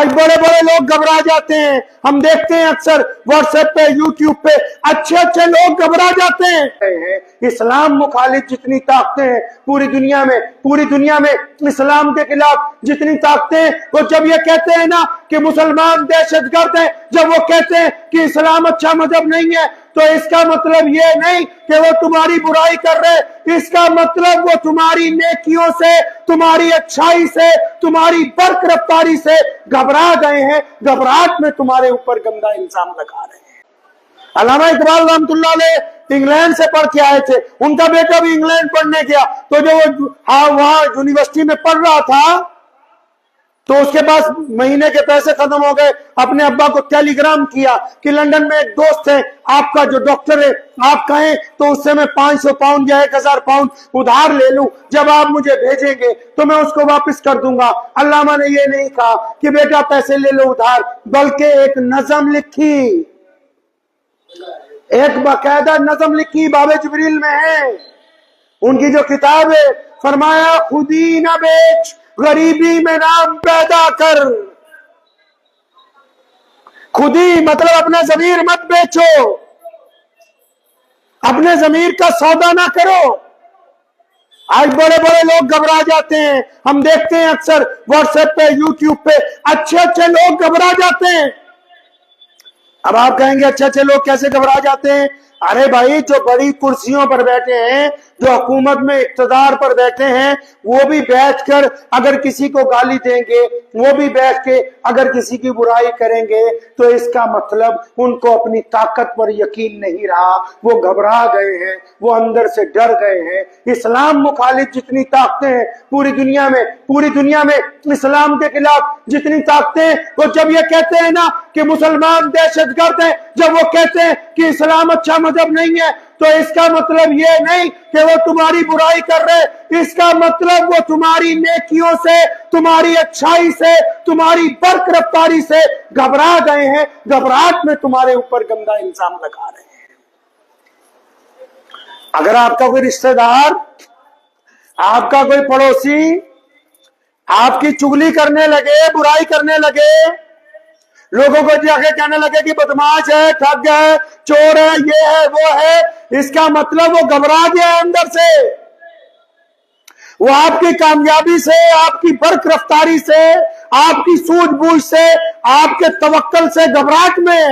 آج بڑے بڑے لوگ گھبرا جاتے ہیں، ہم دیکھتے ہیں اکثر واٹس ایپ پہ، یوٹیوب پہ اچھے اچھے لوگ گھبرا جاتے ہیں۔ اسلام مخالف جتنی طاقتیں ہیں پوری دنیا میں اسلام کے خلاف جتنی طاقتیں ہیں، وہ جب یہ کہتے ہیں نا کہ مسلمان دہشت گرد ہیں، جب وہ کہتے ہیں کہ اسلام اچھا مذہب نہیں ہے، تو اس کا مطلب یہ نہیں کہ وہ تمہاری برائی کر رہے، اس کا مطلب وہ تمہاری نیکیوں سے، تمہاری اچھائی سے، تمہاری برق رفتاری سے گھبرا گئے ہیں، گھبراہٹ میں تمہارے اوپر گندا الزام لگا رہے ہیں۔ علامہ اقبال رحمۃ اللہ علیہ انگلینڈ سے پڑھ کے آئے تھے، ان کا بیٹا بھی انگلینڈ پڑھنے گیا، تو جو وہ وہاں یونیورسٹی میں پڑھ رہا تھا تو اس کے پاس مہینے کے پیسے ختم ہو گئے، اپنے ابا کو ٹیلی گرام کیا کہ لنڈن میں ایک دوست ہے آپ کا جو ڈاکٹر ہے، آپ کہیں تو اس سے میں 500 پاؤنڈ یا 1000 پاؤنڈ ادھار لے لوں، جب آپ مجھے بھیجیں گے تو میں اس کو واپس کر دوں گا۔ علامہ نے یہ نہیں کہا کہ بیٹا پیسے لے لو ادھار، بلکہ ایک نظم لکھی، ایک باقاعدہ نظم لکھی، باب جبریل میں ہے ان کی جو کتاب ہے، فرمایا خودی نہ بیچ غریبی میں نام پیدا کر۔ خودی مطلب اپنا ضمیر مت بیچو، اپنے ضمیر کا سودا نہ کرو۔ آج بڑے بڑے لوگ گھبرا جاتے ہیں، ہم دیکھتے ہیں اکثر واٹس ایپ پہ، یوٹیوب پہ اچھے اچھے لوگ گھبرا جاتے ہیں۔ اب آپ کہیں گے اچھے اچھے لوگ کیسے گھبرا جاتے ہیں؟ ارے بھائی، جو بڑی کرسیوں پر بیٹھے ہیں، جو حکومت میں اقتدار پر بیٹھے ہیں، وہ بھی بیٹھ کر اگر کسی کو گالی دیں گے، وہ بھی بیٹھ کے اگر کسی کی برائی کریں گے، تو اس کا مطلب ان کو اپنی طاقت پر یقین نہیں رہا، وہ گھبرا گئے ہیں، وہ اندر سے ڈر گئے ہیں۔ اسلام مخالف جتنی طاقتیں ہیں پوری دنیا میں اسلام کے خلاف جتنی طاقتیں ہیں، وہ جب یہ کہتے ہیں نا کہ مسلمان دہشت گرد ہیں، جب وہ کہتے ہیں کہ اسلام اچھا مذہب نہیں ہے، تو اس کا مطلب یہ نہیں کہ وہ تمہاری برائی کر رہے، اس کا مطلب وہ تمہاری نیکیوں سے، تمہاری اچھائی سے، تمہاری برق رفتاری سے گھبرا گئے ہیں، گھبراہٹ میں تمہارے اوپر گندا الزام لگا رہے ہیں۔ اگر آپ کا کوئی رشتہ دار، آپ کا کوئی پڑوسی آپ کی چغلی کرنے لگے، برائی کرنے لگے، لوگوں کو جا کے کہنے لگے کہ بدماش ہے، ٹھگ ہے، چور ہے، یہ ہے، وہ ہے، اس کا مطلب وہ گھبرا گیا ہے اندر سے، وہ آپ کی کامیابی سے، آپ کی برق رفتاری سے، آپ کی سوجھ بوجھ سے، آپ کے توکل سے گھبراہٹ میں۔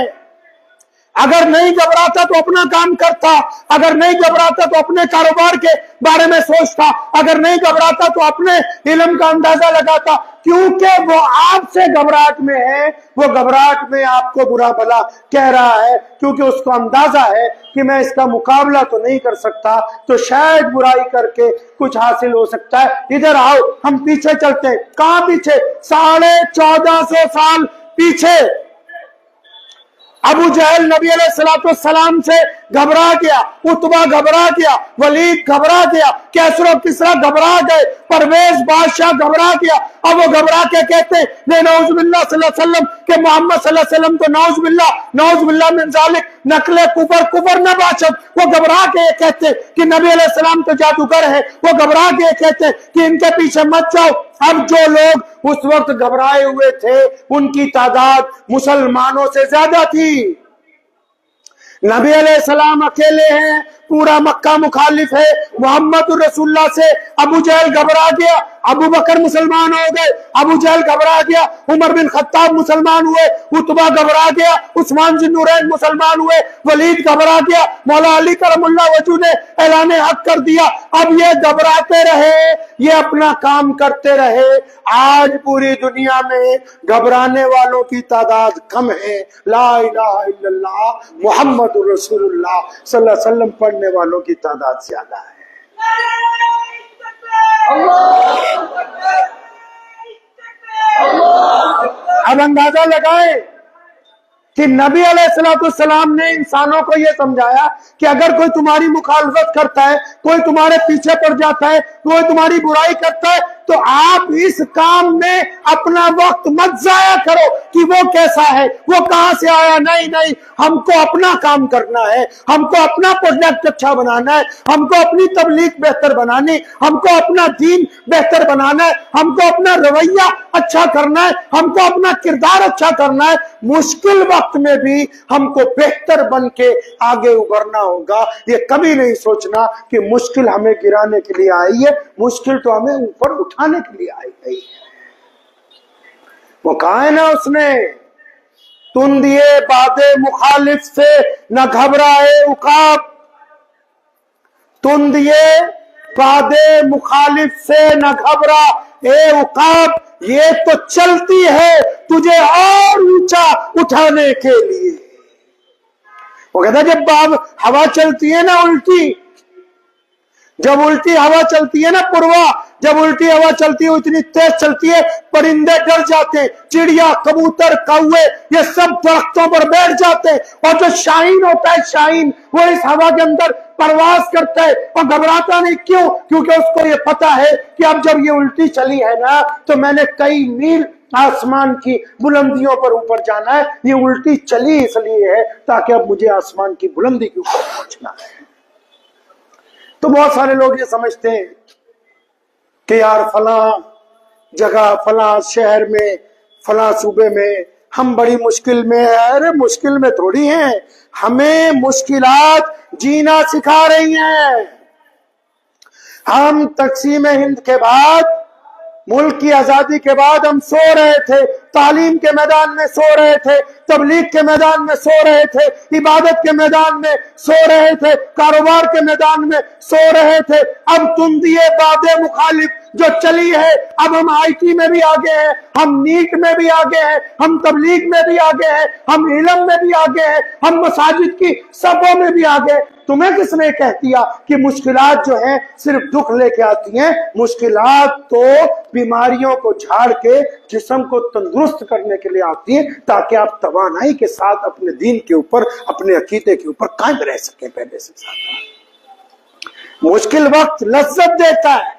اگر نہیں گھبراتا تو اپنا کام کرتا، اگر نہیں گھبراتا تو اپنے کاروبار کے بارے میں سوچتا، اگر نہیں گھبراتا تو اپنے علم کا اندازہ لگاتا، کیونکہ وہ آپ سے گھبراہٹ میں ہے، وہ گھبراہٹ میں آپ کو برا بھلا کہہ رہا ہے، کیونکہ اس کو اندازہ ہے کہ میں اس کا مقابلہ تو نہیں کر سکتا، تو شاید برائی کر کے کچھ حاصل ہو سکتا ہے۔ ادھر آؤ، ہم پیچھے چلتے ہیں۔ کہاں پیچھے؟ 1450 سال پیچھے۔ ابو جہل نبی علیہ السلام سے گھبرا گیا، عتبہ گھبرا گیا، ولید گھبرا گیا، کیسر و کسرا گھبرا گئے، پرویز بادشاہ گھبرا گیا۔ اب وہ گھبرا کے کہتے ہیں نعوذ باللہ صلی اللہ علیہ وسلم کہ محمد صلی اللہ علیہ وسلم تو نعوذ باللہ من ذالک نقل کفر نہ باشد۔ وہ گھبرا کے یہ کہتے ہیں کہ نبی علیہ السلام تو جادوگر ہے، وہ گھبرا کے یہ کہتے ہیں کہ ان کے پیچھے مت جاؤ۔ اب جو لوگ اس وقت گھبرائے ہوئے تھے ان کی تعداد مسلمانوں سے زیادہ تھی۔ نبی علیہ السلام اکیلے ہیں، پورا مکہ مخالف ہے محمد رسول اللہ سے۔ ابو جہل گھبرا گیا، ابو بکر مسلمان ہو گئے، ابو جہل گھبرا گیا، عمر بن خطاب مسلمان ہوئے، عتبہ گھبرا گیا، عثمان ذی النورین مسلمان ہوئے، ولید گھبرا گیا، مولا علی کرم اللہ وجہہ نے اعلان حق کر دیا۔ اب یہ گھبراتے رہے، یہ اپنا کام کرتے رہے۔ آج پوری دنیا میں گھبرانے والوں کی تعداد کم ہے، لا الہ الا اللہ محمد رسول اللہ صلی اللہ علیہ وسلم پڑھنے والوں کی تعداد زیادہ ہے۔ اب اندازہ لگائیں کہ نبی علیہ السلام نے انسانوں کو یہ سمجھایا کہ اگر کوئی تمہاری مخالفت کرتا ہے، کوئی تمہارے پیچھے پڑ جاتا ہے، کوئی تمہاری برائی کرتا ہے، تو آپ اس کام میں اپنا وقت مت ضائع کرو کہ وہ کیسا ہے، وہ کہاں سے آیا۔ نہیں نہیں، ہم کو اپنا کام کرنا ہے، ہم کو اپنا پروڈکٹ اچھا بنانا ہے، ہم کو اپنی تبلیغ بہتر بنانی، ہم کو اپنا دین بہتر بنانا ہے، ہم کو اپنا رویہ اچھا کرنا ہے، ہم کو اپنا کردار اچھا کرنا ہے۔ مشکل وقت میں بھی ہم کو بہتر بن کے آگے ابھرنا ہوگا۔ یہ کبھی نہیں سوچنا کہ مشکل ہمیں گرانے کے لیے آئی ہے، مشکل تو ہمیں اوپر اٹھانے کے لیے آئی ہے۔ وہ کہا ہے نا اس نے، تم دیے باد مخالف سے نہ گھبرائے عقاب، تم دیے باد مخالف سے نہ گھبرا اے عقاب، یہ تو چلتی ہے تجھے اور اونچا اٹھانے کے لیے۔ وہ کہتا ہے جب ہوا چلتی ہے نا الٹی، جب الٹی ہوا چلتی ہے نا پروا، جب الٹی ہوا چلتی ہے اتنی تیز چلتی ہے پرندے ڈر جاتے ہیں، چڑیا کبوتر کوے یہ سب درختوں پر بیٹھ جاتے ہیں، اور جو شاہین ہوتا ہے شاہین وہ اس ہوا کے اندر پرواز کرتا ہے اور گھبراتا نہیں۔ کیوں؟ کیونکہ اس کو یہ پتا ہے کہ اب جب یہ الٹی چلی ہے نا تو میں نے کئی میل آسمان کی بلندیوں پر اوپر جانا ہے، یہ الٹی چلی اس لیے ہے تاکہ اب مجھے آسمان کی بلندی کے اوپر پہنچنا ہے۔ تو بہت سارے لوگ یہ سمجھتے ہیں کہ یار فلاں جگہ فلاں شہر میں فلاں صوبے میں ہم بڑی مشکل میں ہیں۔ ارے مشکل میں تھوڑی ہیں، ہمیں مشکلات جینا سکھا رہی ہیں۔ ہم تقسیم ہند کے بعد، ملک کی آزادی کے بعد ہم سو رہے تھے، تعلیم کے میدان میں سو رہے تھے، تبلیغ کے میدان میں سو رہے تھے، عبادت کے میدان میں سو رہے تھے، کاروبار کے میدان میں سو رہے تھے۔ اب تم دیے باد مخالف جو چلی ہے، اب ہم آئی ٹی میں بھی آگے ہیں، ہم نیٹ میں بھی آگے ہیں، ہم تبلیغ میں بھی آگے ہیں، ہم علم میں بھی آگے ہیں، ہم مساجد کی صفوں میں بھی آگے ہیں۔ تمہیں کس نے کہہ دیا کہ مشکلات جو ہیں صرف دکھ لے کے آتی ہیں؟ مشکلات تو بیماریوں کو جھاڑ کے جسم کو تندرست کرنے کے لیے آتی ہیں تاکہ آپ توانائی کے ساتھ اپنے دین کے اوپر، اپنے عقیدے کے اوپر قائم رہ سکیں پہلے سے زیادہ۔ مشکل وقت لذت دیتا ہے۔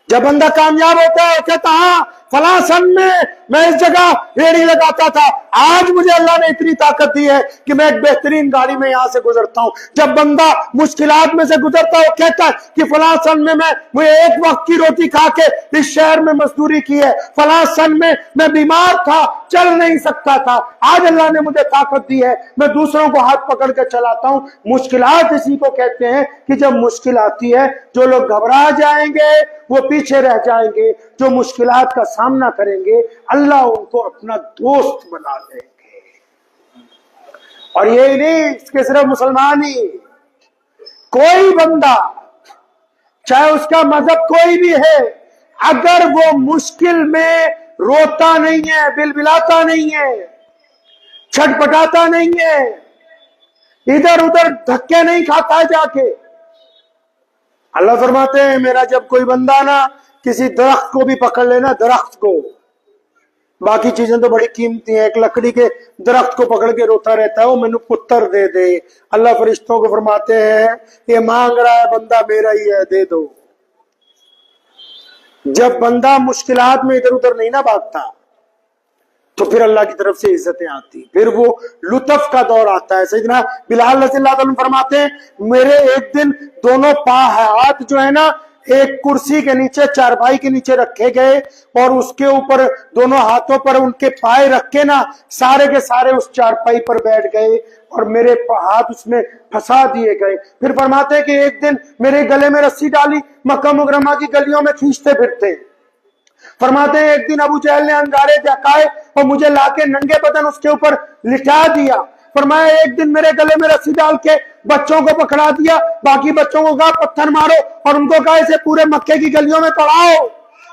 جب بندہ کامیاب ہوتا ہے کہتا ہاں فلاں سن میں اس جگہ ریڑھی لگاتا تھا، آج مجھے اللہ نے اتنی طاقت دی ہے کہ میں ایک بہترین گاڑی میں یہاں سے گزرتا ہوں۔ جب بندہ مشکلات میں سے گزرتا ہے وہ کہتا ہے کہ فلاں سن میں مجھے ایک وقت کی روٹی کھا کے اس شہر میں مزدوری کی ہے، فلاں سن میں بیمار تھا، چل نہیں سکتا تھا، آج اللہ نے مجھے طاقت دی ہے، میں دوسروں کو ہاتھ پکڑ کے چلاتا ہوں۔ مشکلات اسی کو کہتے ہیں کہ جب مشکل آتی ہے جو لوگ گھبرا جائیں گے وہ پیچھے رہ جائیں گے، جو مشکلات کا سامنا کریں گے اللہ ان کو اپنا دوست بنا دیں گے۔ اور یہی نہیں کہ صرف مسلمان ہی، کوئی بندہ چاہے اس کا مذہب کوئی بھی ہے، اگر وہ مشکل میں روتا نہیں ہے، بلبلاتا نہیں ہے، چھٹپٹاتا نہیں ہے، ادھر ادھر دھکے نہیں کھاتا ہے جا کے، اللہ فرماتے ہیں میرا جب کوئی بندہ نا کسی درخت کو بھی پکڑ لینا، درخت کو، باقی چیزیں تو بڑی قیمتی ہیں، ایک لکڑی کے درخت کو پکڑ کے روتا رہتا ہے وہ مینو پتر دے دے، اللہ فرشتوں کو فرماتے ہیں یہ مانگ رہا ہے بندہ میرا ہی ہے، دے دو۔ جب بندہ مشکلات میں ادھر ادھر نہیں نہ بھاگتا تو پھر اللہ کی طرف سے عزتیں آتی، پھر وہ لطف کا دور آتا ہے۔ سیدنا بلال رضی اللہ عنہ فرماتے ہیں میرے ایک دن دونوں ہاتھ جو ہے نا ایک کرسی کے نیچے، چارپائی کے نیچے رکھے گئے اور اس کے اوپر دونوں ہاتھوں پر ان کے پائے رکھ کے نا سارے کے سارے اس چارپائی پر بیٹھ گئے اور میرے ہاتھ اس میں پھنسا دیے گئے۔ پھر فرماتے ہیں کہ ایک دن میرے گلے میں رسی ڈالی، مکہ مکرمہ کی گلیوں میں کھینچتے پھرتے۔ فرماتے ہیں ایک دن ابو جہل نے انگارے جھکائے اور مجھے لا کے ننگے بدن اس کے اوپر لٹا دیا۔ فرمایا ایک دن میرے گلے میں رسی ڈال کے بچوں کو پکڑا دیا، باقی بچوں کو کہا پتھر مارو اور ان کو کہا اسے پورے مکے کی گلیوں میں پڑھاؤ۔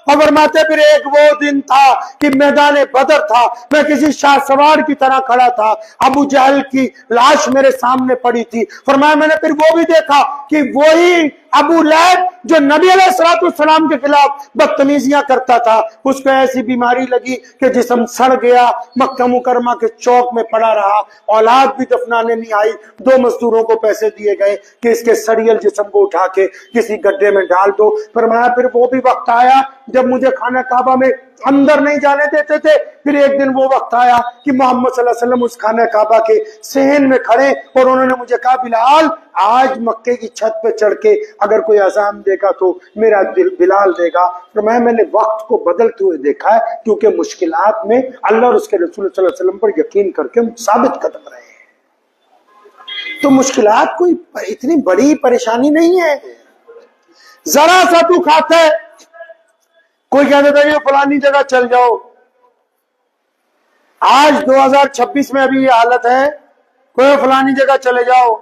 اور فرماتے پھر ایک وہ دن تھا کہ میدان بدر تھا، میں کسی شاہ سوار کی طرح کھڑا تھا، ابو جہل کی لاش میرے سامنے پڑی تھی۔ فرمایا میں نے پھر وہ بھی دیکھا کہ وہی ابو لہب جو نبی علیہ السلام کے خلاف بدتمیزیاں کرتا تھا، اس کو ایسی بیماری لگی کہ جسم سڑ گیا، مکہ مکرمہ کے چوک میں پڑا رہا، اولاد بھی دفنانے نہیں آئی، 2 مزدوروں کو پیسے دیے گئے کہ اس کے سڑیل جسم کو اٹھا کے کسی گڈھے میں ڈال دو۔ فرمایا پھر وہ بھی وقت آیا جب مجھے خانہ کعبہ میں اندر نہیں جانے دیتے تھے، پھر ایک دن وہ وقت آیا کہ محمد صلی اللہ علیہ وسلم اس خانہ کعبہ کے صحن میں کھڑے اور انہوں نے مجھے کہا بلال آج مکے کی چھت پہ چڑھ کے اگر کوئی اذان دے گا تو میرا دل بلال دے گا۔ فرمایا میں نے وقت کو بدلتے ہوئے دیکھا ہے، کیونکہ مشکلات میں اللہ اور اس کے رسول صلی اللہ علیہ وسلم پر یقین کر کے ثابت قدم رہے ہیں۔ تو مشکلات کوئی اتنی بڑی پریشانی نہیں ہے، ذرا سا تو کھاتا ہے، کوئی کہہ دیتا ہے یہ فلانی جگہ چل جاؤ۔ آج 2026 میں ابھی یہ حالت ہے، کوئی فلانی جگہ چلے جاؤ،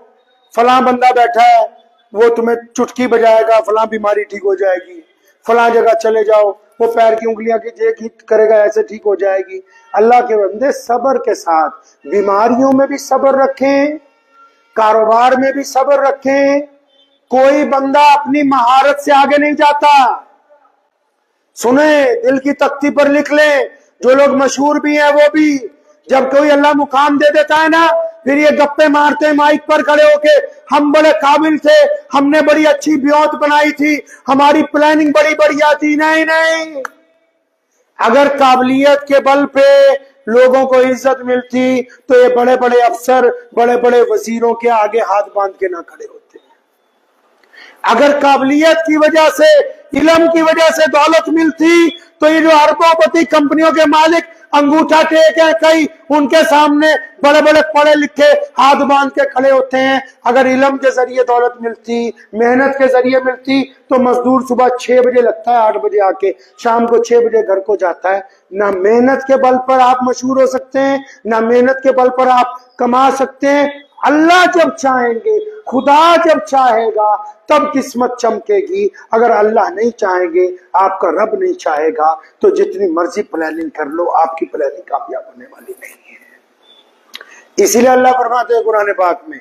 فلاں بندہ بیٹھا ہے وہ تمہیں چٹکی بجائے گا، فلاں بیماری ٹھیک ہو جائے گی، فلاں جگہ چلے جاؤ وہ پیر کی انگلیاں کی کرے گا ایسے ٹھیک ہو جائے گی۔ اللہ کے بندے صبر کے ساتھ بیماریوں میں بھی صبر رکھیں، کاروبار میں بھی صبر رکھیں۔ کوئی بندہ اپنی مہارت سے آگے نہیں جاتا۔ سنیں، دل کی تختی پر لکھ لیں، جو لوگ مشہور بھی ہیں وہ بھی جب کوئی اللہ مقام دے دیتا ہے نا، پھر یہ گپے مارتے ہیں مائک پر کھڑے ہو کے، ہم بڑے قابل تھے، ہم نے بڑی اچھی بیوت بنائی تھی، ہماری پلاننگ بڑی بڑھیا تھی۔ نہیں نہیں، اگر قابلیت کے بل پہ لوگوں کو عزت ملتی تو یہ بڑے بڑے افسر بڑے بڑے وزیروں کے آگے ہاتھ باندھ کے نہ کھڑے ہوتے۔ اگر قابلیت کی وجہ سے، علم کی وجہ سے دولت ملتی تو یہ جو اربوں پتی کمپنیوں کے مالک انگوٹھا ٹیک ہیں کئی، ان کے سامنے بڑے بڑے پڑھے لکھے ہاتھ باندھ کے کھڑے ہوتے ہیں۔ اگر علم کے ذریعے دولت ملتی، محنت کے ذریعے ملتی تو مزدور صبح 6 بجے لگتا ہے، 8 بجے آ کے شام کو 6 بجے گھر کو جاتا ہے۔ نہ محنت کے بل پر آپ مشہور ہو سکتے ہیں، نہ محنت کے بل پر آپ کما سکتے ہیں۔ اللہ جب چاہیں گے، خدا جب چاہے گا تب قسمت چمکے گی۔ اگر اللہ نہیں چاہیں گے، آپ کا رب نہیں چاہے گا تو جتنی مرضی پلاننگ کر لو آپ کی پلاننگ کامیاب ہونے والی نہیں ہے۔ اسی لیے اللہ فرماتے ہیں قرآن پاک میں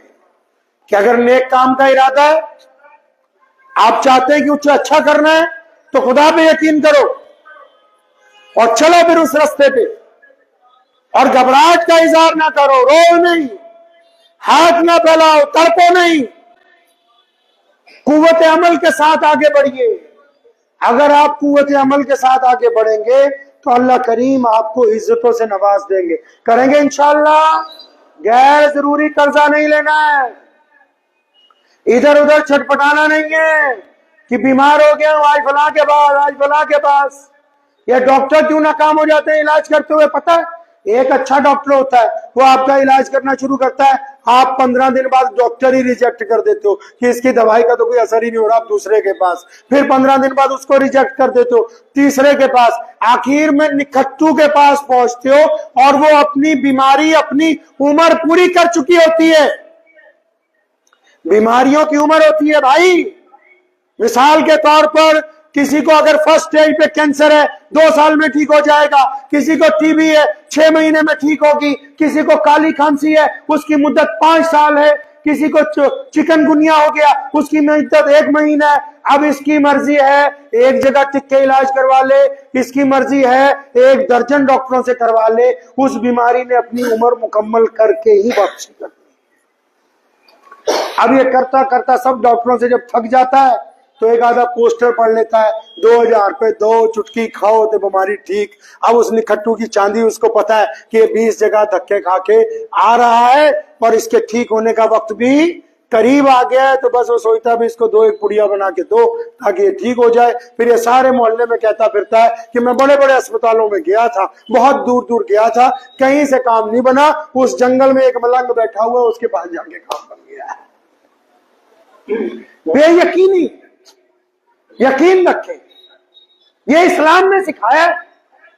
کہ اگر نیک کام کا ارادہ ہے، آپ چاہتے ہیں کہ اسے اچھا کرنا ہے تو خدا پہ یقین کرو اور چلو پھر اس راستے پہ، اور گھبراہٹ کا اظہار نہ کرو، رو نہیں، ہاتھ نہ پھیلاؤ، تڑپو نہیں، قوت عمل کے ساتھ آگے بڑھیے۔ اگر آپ قوت عمل کے ساتھ آگے بڑھیں گے تو اللہ کریم آپ کو عزتوں سے نواز دیں گے۔ کریں گے انشاءاللہ؟ غیر ضروری قرضہ نہیں لینا ہے، ادھر ادھر چھٹپٹانا نہیں ہے کہ بیمار ہو گیا ہوں آج فلاں کے پاس، آج فلاں کے پاس۔ یہ ڈاکٹر کیوں ناکام ہو جاتے ہیں علاج کرتے ہوئے؟ پتہ ہے ایک اچھا ڈاکٹر ہوتا ہے، وہ آپ کا علاج کرنا شروع کرتا ہے، آپ 15 دن بعد ڈاکٹر ہی ریجیکٹ کر دیتے ہو کہ اس کی دوائی کا تو کوئی اثر ہی نہیں ہو رہا، آپ دوسرے کے پاس، پھر 15 دن بعد اس کو ریجیکٹ کر دیتے ہو، تیسرے کے پاس، آخر میں نکھٹو کے پاس پہنچتے ہو اور وہ اپنی بیماری اپنی عمر پوری کر چکی ہوتی ہے۔ بیماریوں کی عمر ہوتی ہے بھائی۔ مثال کے طور پر کسی کو اگر فرسٹ اسٹیج پہ کینسر ہے 2 سال میں ٹھیک ہو جائے گا، کسی کو ٹی بی ہے 6 مہینے میں ٹھیک ہوگی، کسی کو کالی کھانسی ہے اس کی مدت 5 سال ہے، کسی کو چکن گنیا ہو گیا اس کی مدت 1 مہینہ ہے۔ اب اس کی مرضی ہے ایک جگہ ٹک کے علاج کروا لے، اس کی مرضی ہے 1 درجن ڈاکٹروں سے کروا لے، اس بیماری نے اپنی عمر مکمل کر کے ہی واپسی کر دی۔ اب یہ کرتا کرتا سب ڈاکٹروں سے جب تھک جاتا ہے تو ایک آدھا پوسٹر پڑھ لیتا ہے، 2000 پہ 2 چٹکی کھاؤ تو بیماری ٹھیک۔ اب اس نکھٹو کی چاندی اس کو پتا ہے کہ یہ 20 جگہ دھکے کھا کے آ رہا ہے اور اس کے ٹھیک ہونے کا وقت بھی قریب آ گیا ہے، تو بس وہ سوچتا بھی اس کو 2 ایک پڑیا بنا کے دو تاکہ یہ ٹھیک ہو جائے۔ پھر یہ سارے محلے میں کہتا پھرتا ہے کہ میں بڑے بڑے اسپتالوں میں گیا تھا، بہت دور دور گیا تھا، کہیں سے کام نہیں بنا، اس جنگل میں ایک ملنگ بیٹھا ہوا اس کے پاس جا کے کام بن گیا۔ بے یقینی، یقین رکھیں، یہ اسلام نے سکھایا ہے،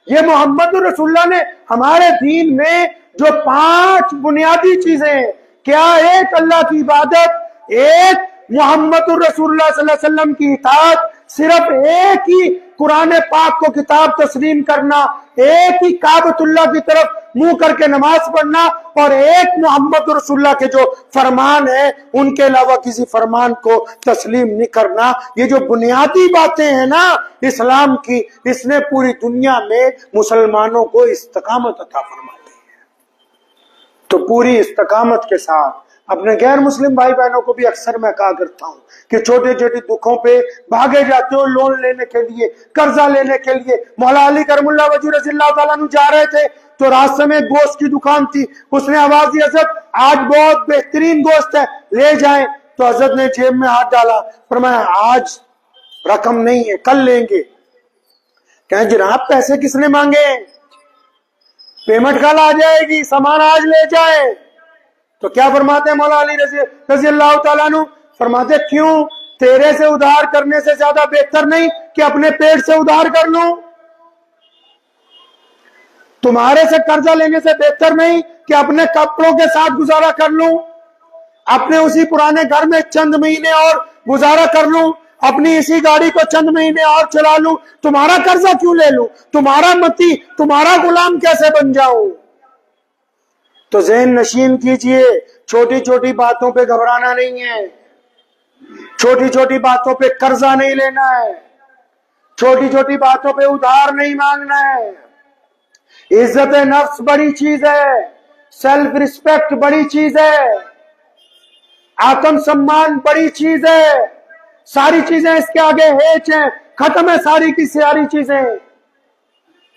یہ محمد رسول اللہ نے ہمارے دین میں جو 5 بنیادی چیزیں ہیں، کیا ایک اللہ کی عبادت، ایک محمد رسول اللہ صلی اللہ علیہ وسلم کی اطاعت، صرف ایک ہی قرآن پاک کو کتاب تسلیم کرنا، ایک ہی کعبۃ اللہ کی طرف منہ کر کے نماز پڑھنا، اور ایک محمد رسول اللہ کے جو فرمان ہے ان کے علاوہ کسی فرمان کو تسلیم نہیں کرنا، یہ جو بنیادی باتیں ہیں نا اسلام کی، اس نے پوری دنیا میں مسلمانوں کو استقامت عطا فرما دی ہے۔ تو پوری استقامت کے ساتھ اپنے غیر مسلم بھائی بہنوں کو بھی اکثر میں کہا کرتا ہوں کہ چھوٹے چھوٹے دکھوں پہ بھاگے جاتے ہو، لون لینے کے لیے، قرضہ لینے کے لیے۔ مولا علی کرم اللہ وجہ رضی اللہ تعالیٰ عنہ جا رہے تھے تو راستے میں گوشت کی دکان تھی، اس نے آواز دی حضرت آج بہت بہترین گوشت ہے، لے جائیں۔ تو حضرت نے جیب میں ہاتھ ڈالا، فرمایا آج رقم نہیں ہے، کل لیں گے۔ کہیں جناب پیسے کس نے مانگے، پیمنٹ کل آ جائے گی، سامان آج لے جائے۔ تو کیا فرماتے ہیں مولا علی رضی اللہ تعالیٰ عنہ؟ فرماتے کیوں، تیرے سے ادھار کرنے سے زیادہ بہتر نہیں کہ اپنے پیٹ سے ادھار کر لوں؟ تمہارے سے قرضہ لینے سے بہتر نہیں کہ اپنے کپڑوں کے ساتھ گزارا کر لوں، اپنے اسی پرانے گھر میں چند مہینے اور گزارا کر لوں، اپنی اسی گاڑی کو چند مہینے اور چلا لوں؟ تمہارا قرضہ کیوں لے لوں؟ تمہارا متی، تمہارا غلام کیسے بن جاؤں؟ تو ذہن نشین کیجئے، چھوٹی چھوٹی باتوں پہ گھبرانا نہیں ہے، چھوٹی چھوٹی باتوں پہ قرضہ نہیں لینا ہے، چھوٹی چھوٹی باتوں پہ ادھار نہیں مانگنا ہے۔ عزت نفس بڑی چیز ہے، سیلف ریسپیکٹ بڑی چیز ہے، آتم سمان بڑی چیز ہے، ساری چیزیں اس کے آگے ہیچ ہیں، ختم ہے ساری کی ساری چیزیں۔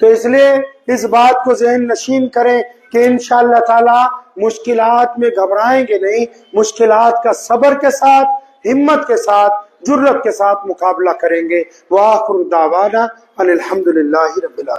تو اس لیے اس بات کو ذہن نشین کریں کہ انشاءاللہ تعالی مشکلات میں گھبرائیں گے نہیں، مشکلات کا صبر کے ساتھ، ہمت کے ساتھ، جرأت کے ساتھ مقابلہ کریں گے۔ وآخر دعوانا ان الحمدللہ رب العالمین۔